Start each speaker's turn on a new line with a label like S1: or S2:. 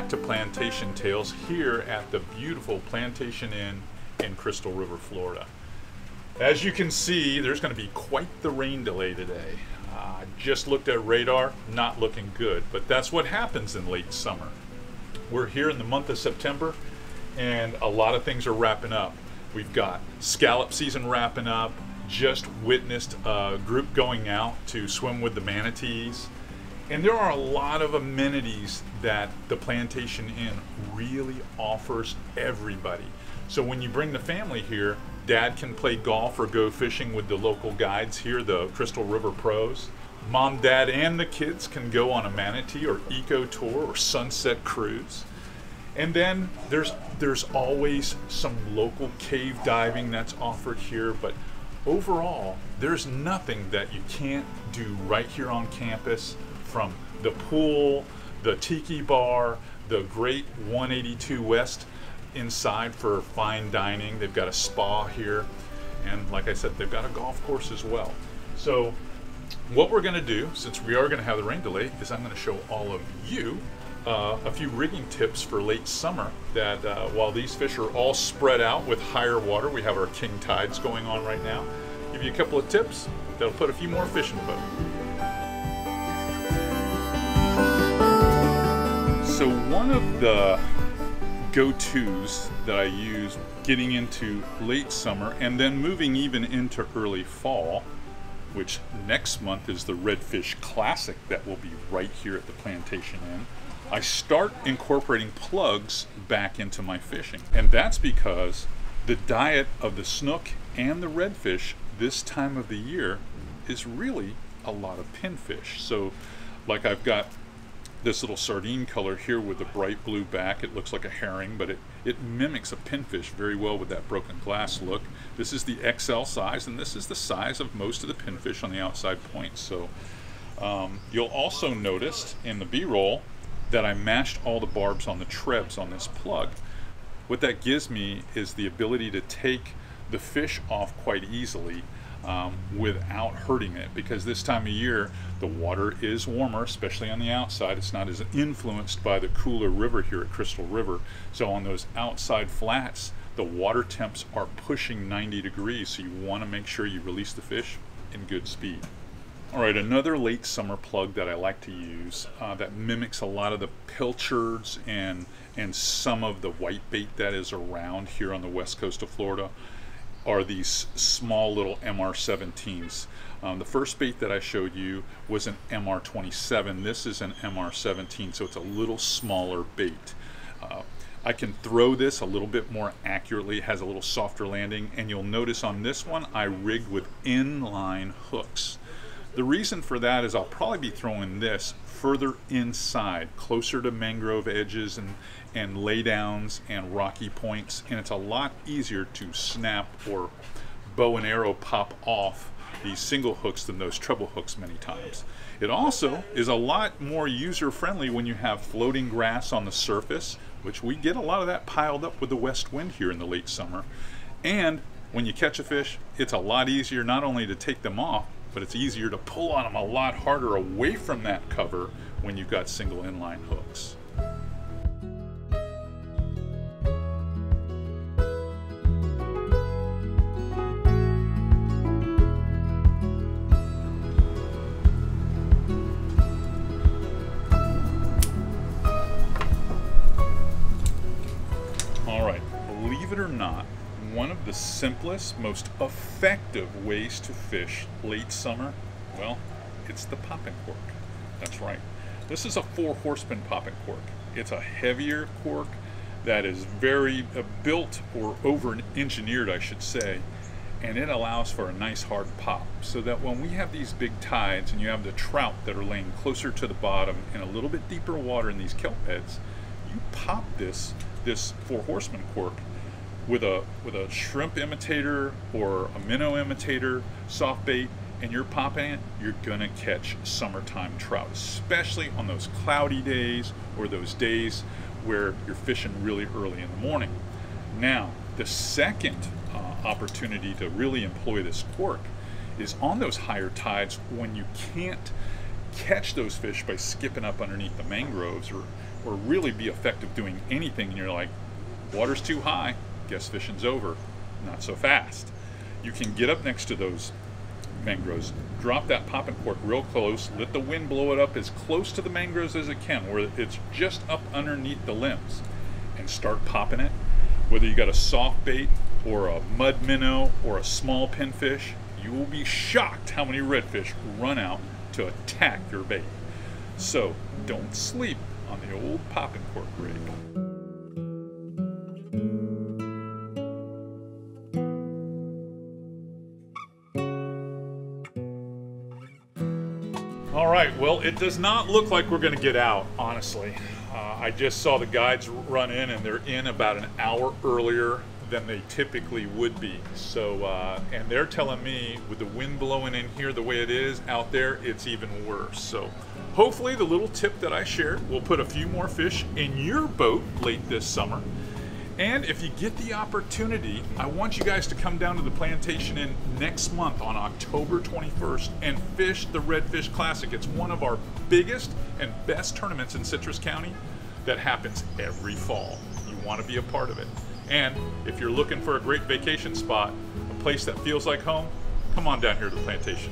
S1: back to Plantation Tales here at the beautiful Plantation Inn in Crystal River, Florida. As you can see, there's going to be quite the rain delay today. Just looked at radar, not looking good, but that's what happens in late summer. We're here in the month of September and a lot of things are wrapping up. We've got scallop season wrapping up, just witnessed a group going out to swim with the manatees. And there are a lot of amenities that the Plantation Inn really offers everybody. So when you bring the family here, Dad can play golf or go fishing with the local guides here, the Crystal River pros. Mom, Dad, and the kids can go on a manatee or eco tour or sunset cruise. And then there's always some local cave diving that's offered here, but overall, there's nothing that you can't do right here on campus, from the pool, the tiki bar, the great 182 West inside for fine dining. They've got a spa here, and like I said, they've got a golf course as well. So what we're going to do, since we are going to have the rain delay, is I'm going to show all of you a few rigging tips for late summer that while these fish are all spread out with higher water, we have our king tides going on right now, give you a couple of tips that'll put a few more fish in the boat. So one of the go-tos that I use getting into late summer and then moving even into early fall, which next month is the Redfish Classic that will be right here at the Plantation Inn, I start incorporating plugs back into my fishing. And that's because the diet of the snook and the redfish this time of the year is really a lot of pinfish. So like I've got this little sardine color here with the bright blue back. It looks like a herring, but it mimics a pinfish very well with that broken glass look. This is the XL size, and this is the size of most of the pinfish on the outside points. So you'll also notice in the B-roll that I mashed all the barbs on the trebs on this plug. What that gives me is the ability to take the fish off quite easily without hurting it, because this time of year the water is warmer, especially on the outside. It's not as influenced by the cooler river here at Crystal River. So on those outside flats, the water temps are pushing 90 degrees, so you want to make sure you release the fish in good speed. All right, another late summer plug that I like to use that mimics a lot of the pilchards and some of the whitebait that is around here on the west coast of Florida are these small little MR17s. The first bait that I showed you was an MR27. This is an MR17, so it's a little smaller bait. I can throw this a little bit more accurately. It has a little softer landing, and you'll notice on this one I rigged with inline hooks. The reason for that is I'll probably be throwing this further inside, closer to mangrove edges and laydowns and rocky points, and it's a lot easier to snap or bow and arrow pop off these single hooks than those treble hooks many times. It also is a lot more user-friendly when you have floating grass on the surface, which we get a lot of that piled up with the west wind here in the late summer. And when you catch a fish, it's a lot easier not only to take them off, but it's easier to pull on them a lot harder away from that cover when you've got single inline hooks. All right, believe it or not, one of the simplest, most effective ways to fish late summer, well, it's the popping cork. That's right. This is a 4-horseman popping cork. It's a heavier cork that is very built or over-engineered, I should say, and it allows for a nice hard pop, so that when we have these big tides and you have the trout that are laying closer to the bottom in a little bit deeper water in these kelp beds, you pop this 4-horseman cork with a shrimp imitator or a minnow imitator soft bait, and you're popping it, you're gonna catch summertime trout, especially on those cloudy days or those days where you're fishing really early in the morning. Now, the second opportunity to really employ this cork is on those higher tides when you can't catch those fish by skipping up underneath the mangroves or or really be effective doing anything, and you're like, water's too high, guess fishing's over. Not so fast. You can get up next to those mangroves, drop that popping cork real close, let the wind blow it up as close to the mangroves as it can, where it's just up underneath the limbs, and start popping it. Whether you got a soft bait or a mud minnow or a small pinfish, you will be shocked how many redfish run out to attack your bait. So don't sleep on the old popping cork rig. All right, well, it does not look like we're going to get out, honestly. I just saw the guides run in, and they're in about an hour earlier than they typically would be. So, and they're telling me with the wind blowing in here the way it is out there, it's even worse. So hopefully the little tip that I shared will put a few more fish in your boat late this summer. And if you get the opportunity, I want you guys to come down to the Plantation Inn next month on October 21st and fish the Redfish Classic. It's one of our biggest and best tournaments in Citrus County that happens every fall. You want to be a part of it. And if you're looking for a great vacation spot, a place that feels like home, come on down here to the Plantation.